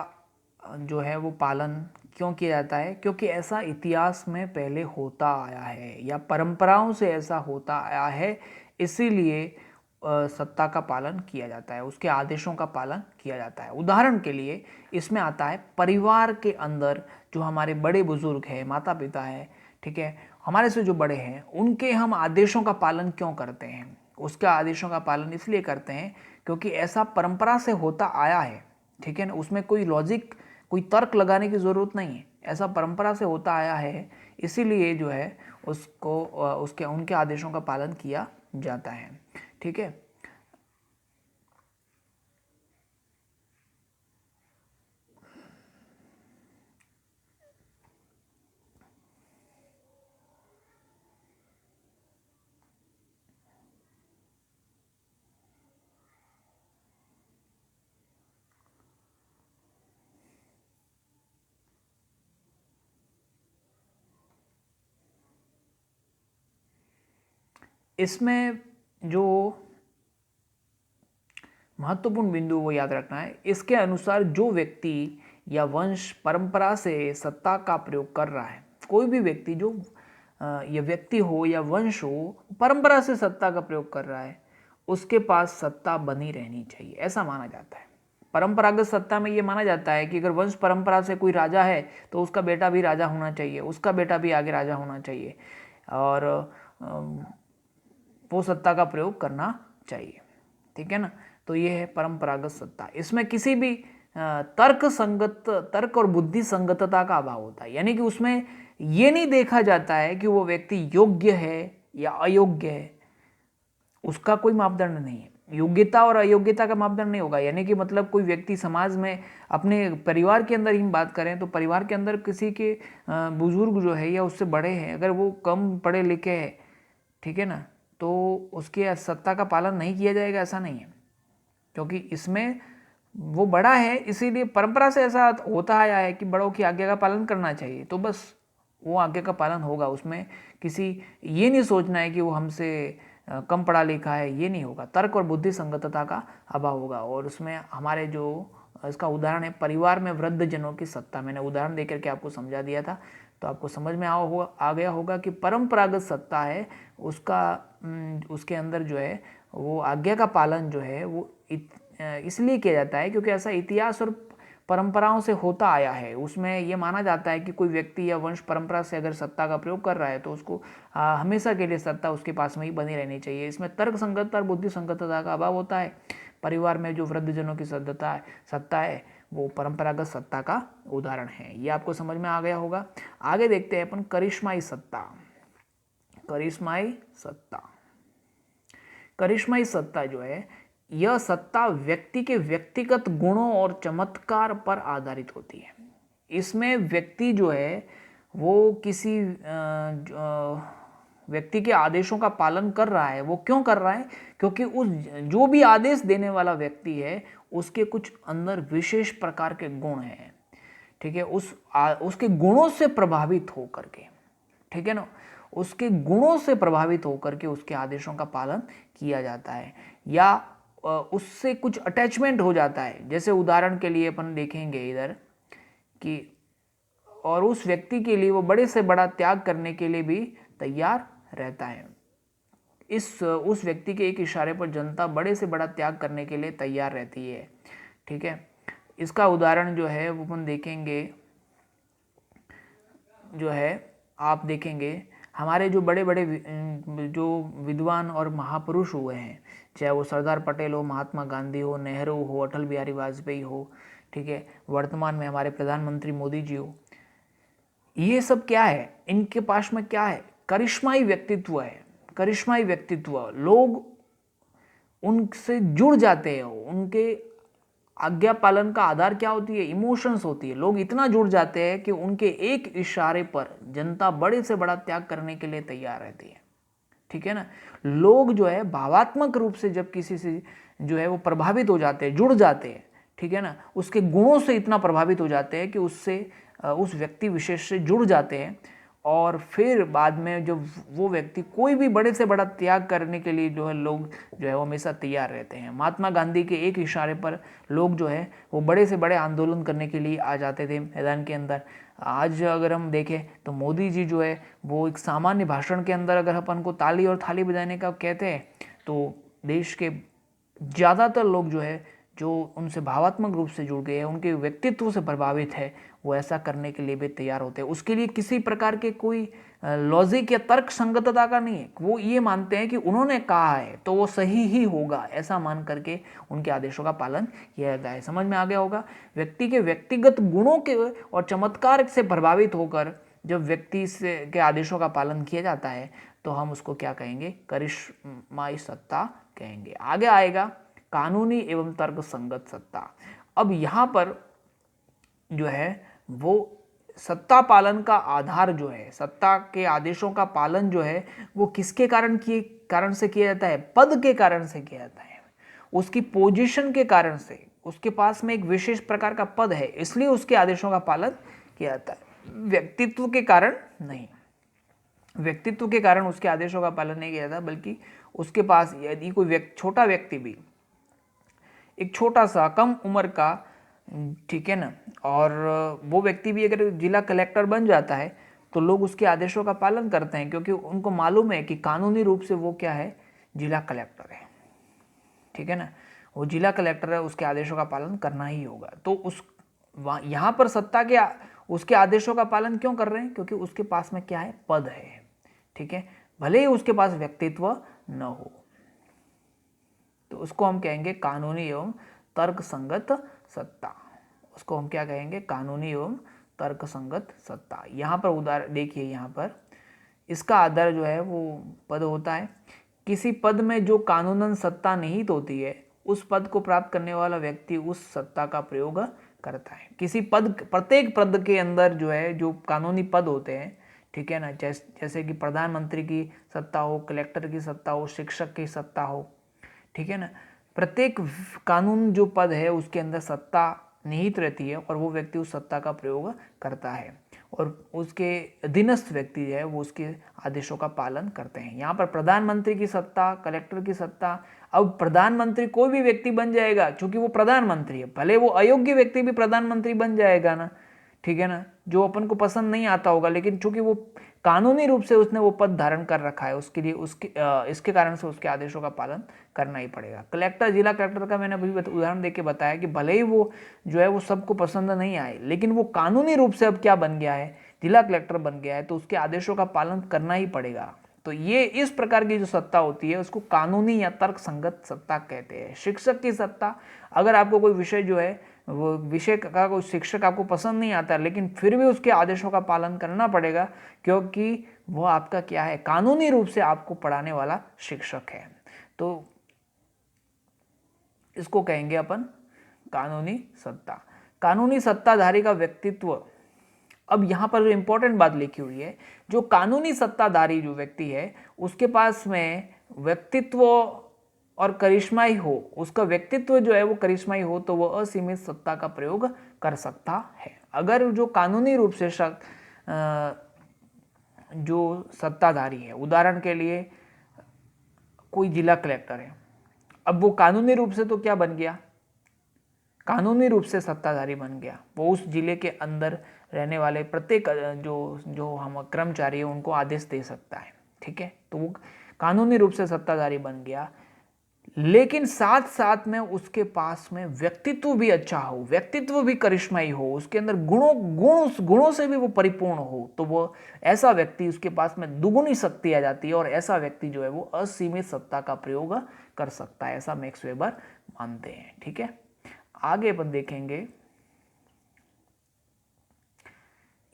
जो है वो पालन क्यों किया जाता है, क्योंकि ऐसा इतिहास में पहले होता आया है या परंपराओं से ऐसा होता आया है, इसीलिए सत्ता का पालन किया जाता है, उसके आदेशों का पालन किया जाता है। उदाहरण के लिए इसमें आता है परिवार के अंदर जो हमारे बड़े बुजुर्ग हैं, माता पिता हैं, ठीक है, हमारे से जो बड़े हैं, उनके हम आदेशों का पालन क्यों करते हैं। उसके आदेशों का पालन इसलिए करते हैं क्योंकि ऐसा परंपरा से होता आया है, ठीक है ना। उसमें कोई लॉजिक, कोई तर्क लगाने की ज़रूरत नहीं है, ऐसा परंपरा से होता आया है, इसीलिए जो है उसको उनके आदेशों का पालन किया जाता है, ठीक है। इसमें जो महत्वपूर्ण बिंदु वो याद रखना है, इसके अनुसार जो व्यक्ति या वंश परंपरा से सत्ता का प्रयोग कर रहा है, कोई भी व्यक्ति जो या व्यक्ति हो या वंश हो परंपरा से सत्ता का प्रयोग कर रहा है, उसके पास सत्ता बनी रहनी चाहिए, ऐसा माना जाता है। परंपरागत सत्ता में ये माना जाता है कि अगर वंश परंपरा से कोई राजा है तो उसका बेटा भी राजा होना चाहिए, उसका बेटा भी आगे राजा होना चाहिए, और वो सत्ता का प्रयोग करना चाहिए, ठीक है ना। तो ये है परंपरागत सत्ता। इसमें किसी भी तर्क और बुद्धि संगतता का अभाव होता है, यानी कि उसमें ये नहीं देखा जाता है कि वो व्यक्ति योग्य है या अयोग्य है, उसका कोई मापदंड नहीं है। योग्यता और अयोग्यता का मापदंड नहीं होगा, यानी कि मतलब कोई व्यक्ति समाज में, अपने परिवार के अंदर ही हम बात करें तो परिवार के अंदर किसी के बुजुर्ग जो है या उससे बड़े हैं, अगर वो कम पढ़े लिखे हैं, ठीक है ना, तो उसके सत्ता का पालन नहीं किया जाएगा, ऐसा नहीं है, क्योंकि इसमें वो बड़ा है, इसीलिए परंपरा से ऐसा होता आया है कि बड़ों की आज्ञा का पालन करना चाहिए, तो बस वो आज्ञा का पालन होगा। उसमें किसी ये नहीं सोचना है कि वो हमसे कम पढ़ा लिखा है, ये नहीं होगा। तर्क और बुद्धि संगतता का अभाव होगा। और उसमें हमारे जो इसका उदाहरण है परिवार में वृद्ध जनों की सत्ता, मैंने उदाहरण देकर के आपको समझा दिया था, तो आपको समझ में आ गया होगा कि परंपरागत सत्ता है उसके अंदर जो है वो आज्ञा का पालन जो है वो इसलिए किया जाता है क्योंकि ऐसा इतिहास और परंपराओं से होता आया है। उसमें ये माना जाता है कि कोई व्यक्ति या वंश परंपरा से अगर सत्ता का प्रयोग कर रहा है तो उसको हमेशा के लिए सत्ता उसके पास में ही बनी रहनी चाहिए। इसमें तर्क संगतता और बुद्धि संगतता का अभाव होता है। परिवार में जो वृद्धजनों की सत्ता है वो परंपरागत सत्ता का उदाहरण है। ये आपको समझ में आ गया होगा। आगे देखते हैं अपन करिश्माई सत्ता। करिश्माई सत्ता, करिश्माई सत्ता जो है, यह सत्ता व्यक्ति के व्यक्तिगत गुणों और चमत्कार पर आधारित होती है। इसमें व्यक्ति जो है वो किसी व्यक्ति के आदेशों का पालन कर रहा है। वो क्यों कर रहा है? क्योंकि उस जो भी आदेश देने वाला व्यक्ति है उसके कुछ अंदर विशेष प्रकार के गुण हैं, ठीक है, उसके गुणों से प्रभावित होकर के, ठीक है ना, उसके गुणों से प्रभावित होकर के उसके आदेशों का पालन किया जाता है या उससे कुछ अटैचमेंट हो जाता है। जैसे उदाहरण के लिए अपन देखेंगे इधर कि और उस व्यक्ति के लिए वो बड़े से बड़ा त्याग करने के लिए भी तैयार रहता है। उस व्यक्ति के एक इशारे पर जनता बड़े से बड़ा त्याग करने के लिए तैयार रहती है, ठीक है। इसका उदाहरण जो है वो अपन देखेंगे, जो है आप देखेंगे हमारे जो बड़े बड़े जो विद्वान और महापुरुष हुए हैं, चाहे वो सरदार पटेल हो, महात्मा गांधी हो, नेहरू हो, अटल बिहारी वाजपेयी हो, ठीक है, वर्तमान में हमारे प्रधानमंत्री मोदी जी हो, ये सब क्या है? इनके पास में क्या है? करिश्माई व्यक्तित्व है। करिश्माई व्यक्तित्व, लोग उनसे जुड़ जाते हैं। उनके आज्ञा पालन का आधार क्या होती है? इमोशंस होती है। लोग इतना जुड़ जाते हैं कि उनके एक इशारे पर जनता बड़े से बड़ा त्याग करने के लिए तैयार रहती है, ठीक है ना। लोग जो है भावात्मक रूप से जब किसी से जो है वो प्रभावित हो जाते हैं, जुड़ जाते हैं, ठीक है ना, उसके गुणों से इतना प्रभावित हो जाते हैं कि उससे उस व्यक्ति विशेष से जुड़ जाते हैं और फिर बाद में जब वो व्यक्ति कोई भी बड़े से बड़ा त्याग करने के लिए जो है लोग जो है वो हमेशा तैयार रहते हैं। महात्मा गांधी के एक इशारे पर लोग जो है वो बड़े से बड़े आंदोलन करने के लिए आ जाते थे मैदान के अंदर। आज अगर हम देखें तो मोदी जी जो है वो एक सामान्य भाषण के अंदर अगर अपन को ताली और थाली बजाने का कहते हैं तो देश के ज़्यादातर लोग जो है जो उनसे भावात्मक रूप से जुड़ गए हैं, उनके व्यक्तित्व से प्रभावित है, वो ऐसा करने के लिए भी तैयार होते हैं। उसके लिए किसी प्रकार के कोई लॉजिक या तर्क संगतता का नहीं है। वो ये मानते हैं कि उन्होंने कहा है तो वो सही ही होगा, ऐसा मान करके उनके आदेशों का पालन किया जाता है। समझ में आ गया होगा। व्यक्ति के व्यक्तिगत गुणों के और चमत्कार से प्रभावित होकर जब व्यक्ति से के आदेशों का पालन किया जाता है तो हम उसको क्या कहेंगे? करिश्माई सत्ता कहेंगे। आगे आएगा कानूनी एवं तर्क संगत सत्ता। अब यहाँ पर जो है वो सत्ता पालन का आधार जो है, सत्ता के आदेशों का पालन जो है वो किसके कारण से किया जाता है? पद के कारण से किया जाता है, उसकी पोजीशन के कारण से। उसके पास में एक विशेष प्रकार का पद है इसलिए उसके आदेशों का पालन किया जाता है, व्यक्तित्व के कारण नहीं। व्यक्तित्व के कारण उसके आदेशों का पालन नहीं किया जाता, बल्कि उसके पास यदि कोई छोटा व्यक्ति भी, एक छोटा सा कम उम्र का, ठीक है ना, और वो व्यक्ति भी अगर जिला कलेक्टर बन जाता है तो लोग उसके आदेशों का पालन करते हैं क्योंकि उनको मालूम है कि कानूनी रूप से वो क्या है? जिला कलेक्टर है, ठीक है ना, वो जिला कलेक्टर है, उसके आदेशों का पालन करना ही होगा। तो यहाँ पर सत्ता के उसके आदेशों का पालन क्यों कर रहे हैं? क्योंकि उसके पास में क्या है? पद है, ठीक है, भले ही उसके पास व्यक्तित्व न हो। तो उसको हम कहेंगे कानूनी एवं तर्क संगत सत्ता। उसको हम क्या कहेंगे? कानूनी एवं तर्क संगत सत्ता। यहाँ पर उदाहरण देखिए, यहाँ पर इसका आधार जो है वो पद होता है। किसी पद में जो कानूनन सत्ता निहित होती है उस पद को प्राप्त करने वाला व्यक्ति उस सत्ता का प्रयोग करता है। किसी प्रत्येक पद के अंदर जो है जो कानूनी पद होते हैं, ठीक है ना, जैसे कि प्रधानमंत्री की सत्ता हो, कलेक्टर की सत्ता हो, शिक्षक की सत्ता हो, ठीक है ना, प्रत्येक कानून जो पद है उसके अंदर सत्ता निहित रहती है और वो व्यक्ति उस सत्ता का प्रयोग करता है और उसके अधीनस्थ व्यक्ति है वो उसके आदेशों का पालन करते हैं। यहाँ पर प्रधानमंत्री की सत्ता, कलेक्टर की सत्ता। अब प्रधानमंत्री कोई भी व्यक्ति बन जाएगा क्योंकि वो प्रधानमंत्री है, भले वो अयोग्य व्यक्ति भी प्रधानमंत्री बन जाएगा ना, ठीक है ना, जो अपन को पसंद नहीं आता होगा, लेकिन चूंकि वो कानूनी रूप से उसने वो पद धारण कर रखा है, उसके लिए इसके कारण से उसके आदेशों का पालन करना ही पड़ेगा। कलेक्टर, जिला कलेक्टर का मैंने अभी उदाहरण देके बताया कि भले ही वो जो है वो सबको पसंद नहीं आए, लेकिन वो कानूनी रूप से अब क्या बन गया है, जिला कलेक्टर बन गया है, तो उसके आदेशों का पालन करना ही पड़ेगा। तो ये इस प्रकार की जो सत्ता होती है उसको कानूनी या तर्क संगत सत्ता कहते हैं। शिक्षक की सत्ता, अगर आपको कोई विषय जो है वो विषय का कोई शिक्षक आपको पसंद नहीं आता, लेकिन फिर भी उसके आदेशों का पालन करना पड़ेगा, क्योंकि वो आपका क्या है, कानूनी रूप से आपको पढ़ाने वाला शिक्षक है। तो इसको कहेंगे अपन कानूनी सत्ता। कानूनी सत्ताधारी का व्यक्तित्व, अब यहां पर जो इंपॉर्टेंट बात लिखी हुई है, जो कानूनी सत्ताधारी जो व्यक्ति है उसके पास में व्यक्तित्व और करिश्माई हो, उसका व्यक्तित्व जो है वो करिश्माई हो, तो वो असीमित सत्ता का प्रयोग कर सकता है। अगर जो कानूनी रूप से जो सत्ताधारी है, उदाहरण के लिए कोई जिला कलेक्टर है, अब वो कानूनी रूप से तो क्या बन गया, कानूनी रूप से सत्ताधारी बन गया, वो उस जिले के अंदर रहने वाले प्रत्येक जो हम कर्मचारी है उनको आदेश दे सकता है, ठीक है, तो वो कानूनी रूप से सत्ताधारी बन गया। लेकिन साथ साथ में उसके पास में व्यक्तित्व भी अच्छा हो, व्यक्तित्व भी करिश्माई हो, उसके अंदर गुणों से भी वो परिपूर्ण हो, तो वो ऐसा व्यक्ति, उसके पास में दुगुनी शक्ति आ जाती है और ऐसा व्यक्ति जो है वो असीमित सत्ता का प्रयोग कर सकता है, ऐसा मैक्स वेबर मानते हैं। ठीक है, आगे अपन देखेंगे,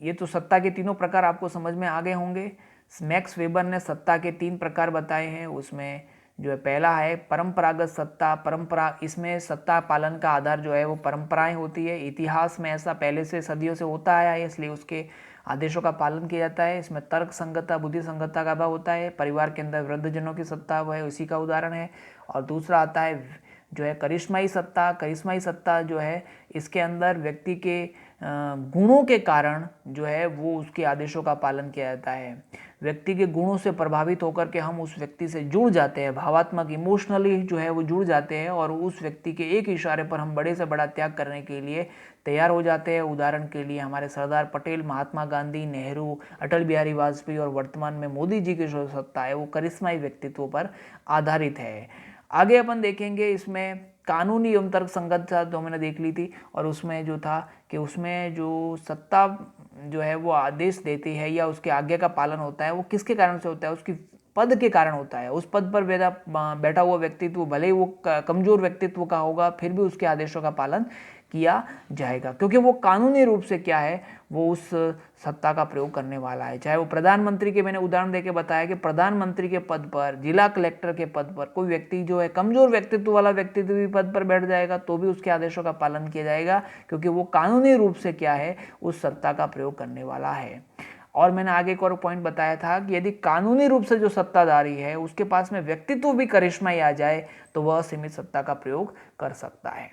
ये तो सत्ता के तीनों प्रकार आपको समझ में आ गए होंगे। मैक्स वेबर ने सत्ता के 3 प्रकार बताए हैं, उसमें जो है पहला है परंपरागत सत्ता। इसमें सत्ता पालन का आधार जो है वो परंपराएं होती है, इतिहास में ऐसा पहले से सदियों से होता आया है, इसलिए उसके आदेशों का पालन किया जाता है। इसमें तर्क संगतता, बुद्धि संगतता का अभाव होता है। परिवार के अंदर वृद्धजनों की सत्ता वो है, उसी का उदाहरण है। और दूसरा आता है जो है करिश्माई सत्ता। करिश्माई सत्ता जो है इसके अंदर व्यक्ति के गुणों के कारण जो है वो उसके आदेशों का पालन किया जाता है। व्यक्ति के गुणों से प्रभावित होकर के हम उस व्यक्ति से जुड़ जाते हैं, भावात्मक इमोशनली जो है वो जुड़ जाते हैं, और उस व्यक्ति के एक इशारे पर हम बड़े से बड़ा त्याग करने के लिए तैयार हो जाते हैं। उदाहरण के लिए हमारे सरदार पटेल, महात्मा गांधी, नेहरू, अटल बिहारी वाजपेयी और वर्तमान में मोदी जी की जो सत्ता है वो करिश्माई व्यक्तित्व पर आधारित है। आगे अपन देखेंगे इसमें कानूनी एवं तर्क संगतता जो मैंने देख ली थी, और उसमें जो था कि उसमें जो सत्ता जो है वो आदेश देती है या उसके आज्ञा का पालन होता है वो किसके कारण से होता है, उसकी पद के कारण होता है। उस पद पर बैठा हुआ व्यक्तित्व भले ही वो कमजोर व्यक्तित्व का होगा, फिर भी उसके आदेशों का पालन किया जाएगा, क्योंकि वो कानूनी रूप से क्या है, वो उस सत्ता का प्रयोग करने वाला है। चाहे वो प्रधानमंत्री के, मैंने उदाहरण देके बताया कि प्रधानमंत्री के पद पर, जिला कलेक्टर के पद पर कोई व्यक्ति जो है कमजोर व्यक्तित्व वाला व्यक्तित्व भी पद पर बैठ जाएगा तो भी उसके आदेशों का पालन किया जाएगा, क्योंकि वो कानूनी रूप से क्या है, उस सत्ता का प्रयोग करने वाला है। और मैंने आगे एक और पॉइंट बताया था कि यदि कानूनी रूप से जो सत्ताधारी है उसके पास में व्यक्तित्व भी करिश्माई आ जाए तो वह सीमित सत्ता का प्रयोग कर सकता है।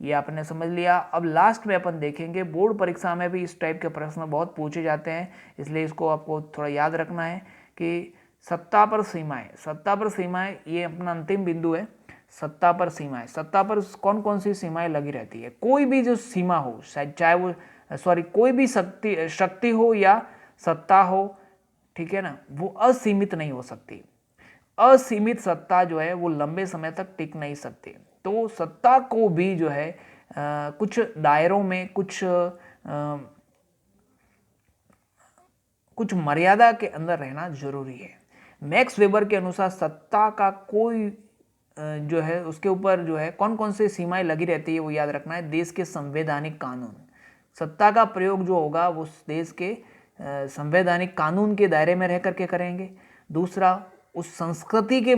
ये आपने समझ लिया। अब लास्ट में अपन देखेंगे, बोर्ड परीक्षा में भी इस टाइप के प्रश्न बहुत पूछे जाते हैं, इसलिए इसको आपको थोड़ा याद रखना है कि सत्ता पर सीमाएं, सत्ता पर सीमाएं ये अपना अंतिम बिंदु है। सत्ता पर सीमाएं, सत्ता पर कौन कौन सी सीमाएं लगी रहती है, कोई भी जो सीमा हो, चाहे वो कोई भी शक्ति हो या सत्ता हो, ठीक है ना, वो असीमित नहीं हो सकती। असीमित सत्ता जो है वो लंबे समय तक टिक नहीं सकती। तो सत्ता को भी जो है कुछ दायरों में, कुछ मर्यादा के अंदर रहना जरूरी है। मैक्स वेबर के अनुसार सत्ता का कोई जो है उसके ऊपर जो है कौन कौन से सीमाएं लगी रहती है वो याद रखना है। देश के संवैधानिक कानून, सत्ता का प्रयोग जो होगा वो देश के संवैधानिक कानून के दायरे में रह करके करेंगे। दूसरा, उस संस्कृति के,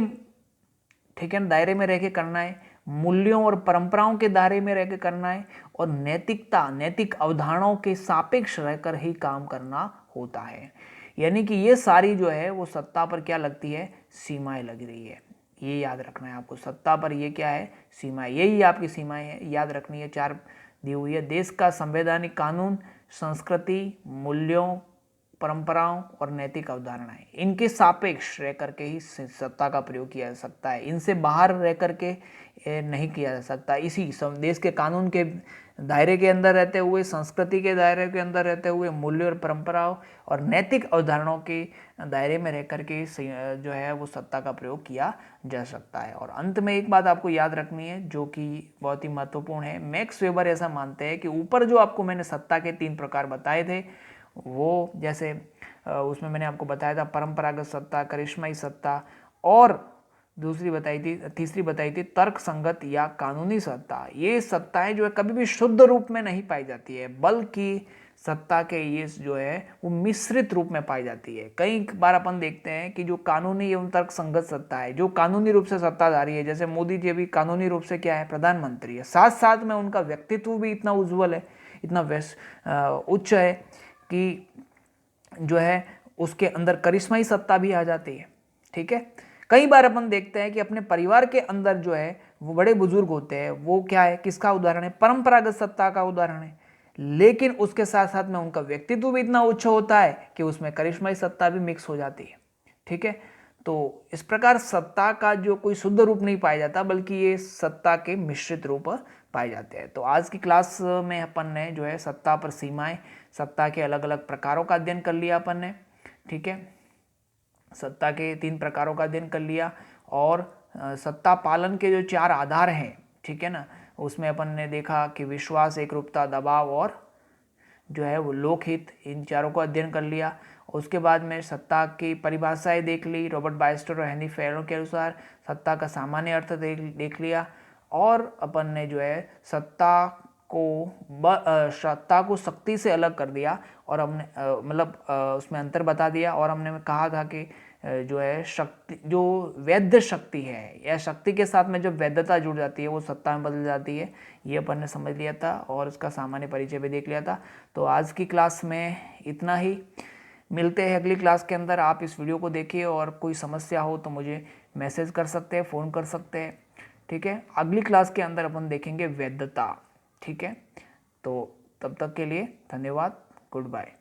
ठीक है, दायरे में रह के करना है। मूल्यों और परंपराओं के दायरे में रह के करना है। और नैतिकता, नैतिक अवधारणाओं के सापेक्ष रहकर ही काम करना होता है। यानी कि ये सारी जो है वो सत्ता पर क्या लगती है, सीमाएं लग रही है। ये याद रखना है आपको, सत्ता पर ये क्या है, सीमाएं, यही आपकी सीमाएं है, याद रखनी है। 4 दी हुई है, देश का संवैधानिक कानून, संस्कृति, मूल्यों परंपराओं और नैतिक अवधारणाएं, इनके सापेक्ष रह करके ही सत्ता का प्रयोग किया जा सकता है। इनसे बाहर रह करके नहीं किया जा सकता। इसी देश के कानून के दायरे के अंदर रहते हुए, संस्कृति के दायरे के अंदर रहते हुए, मूल्य और परंपराओं और नैतिक अवधारणाओं के दायरे में रह करके जो है वो सत्ता का प्रयोग किया जा सकता है। और अंत में एक बात आपको याद रखनी है जो कि बहुत ही महत्वपूर्ण है। मैक्स वेबर ऐसा मानते हैं कि ऊपर जो आपको मैंने सत्ता के 3 प्रकार बताए थे, वो जैसे उसमें मैंने आपको बताया था परंपरागत सत्ता, करिश्माई सत्ता, और तीसरी बताई थी तर्क संगत या कानूनी सत्ता। ये सत्ताएं जो है कभी भी शुद्ध रूप में नहीं पाई जाती है, बल्कि सत्ता के ये जो है वो मिश्रित रूप में पाई जाती है। कई बार अपन देखते हैं कि जो कानूनी एवं तर्क संगत सत्ता है, जो कानूनी रूप से सत्ताधारी है, जैसे मोदी जी भी कानूनी रूप से क्या है, प्रधानमंत्री है, साथ साथ में उनका व्यक्तित्व भी इतना उज्जवल है, इतना उच्च है कि जो है उसके अंदर करिश्माई सत्ता भी आ जाती है। ठीक है, कई बार अपन देखते हैं कि अपने परिवार के अंदर जो है वो बड़े बुजुर्ग होते हैं, वो क्या है, किसका उदाहरण है, परंपरागत सत्ता का उदाहरण है, लेकिन उसके साथ साथ में उनका व्यक्तित्व भी इतना उच्च होता है कि उसमें करिश्माई सत्ता भी मिक्स हो जाती है। ठीक है, तो इस प्रकार सत्ता का जो कोई शुद्ध रूप नहीं पाया जाता, बल्कि ये सत्ता के मिश्रित रूप पाए जाते हैं। तो आज की क्लास में अपन ने जो है सत्ता पर सीमाएं, सत्ता के अलग अलग प्रकारों का अध्ययन कर लिया अपन ने। ठीक है, सत्ता के 3 प्रकारों का अध्ययन कर लिया, और सत्ता पालन के जो 4 आधार हैं, ठीक है ना, उसमें अपन ने देखा कि विश्वास, एकरूपता, दबाव और जो है वो लोकहित, इन चारों को अध्ययन कर लिया। उसके बाद में सत्ता की परिभाषाएं देख ली, रॉबर्ट बायस्टर और हेनरी फेरो के अनुसार सत्ता का सामान्य अर्थ देख लिया, और अपन ने जो है सत्ता को शक्ति से अलग कर दिया, और हमने उसमें अंतर बता दिया, और हमने कहा था कि जो है शक्ति, जो वैध शक्ति है या शक्ति के साथ में जब वैधता जुड़ जाती है वो सत्ता में बदल जाती है। ये अपन ने समझ लिया था और इसका सामान्य परिचय भी देख लिया था। तो आज की क्लास में इतना ही, मिलते हैं अगली क्लास के अंदर। आप इस वीडियो को देखिए और कोई समस्या हो तो मुझे मैसेज कर सकते हैं, फ़ोन कर सकते हैं। ठीक है, अगली क्लास के अंदर अपन देखेंगे वैधता। ठीक है, तो तब तक के लिए धन्यवाद, गुड बाय।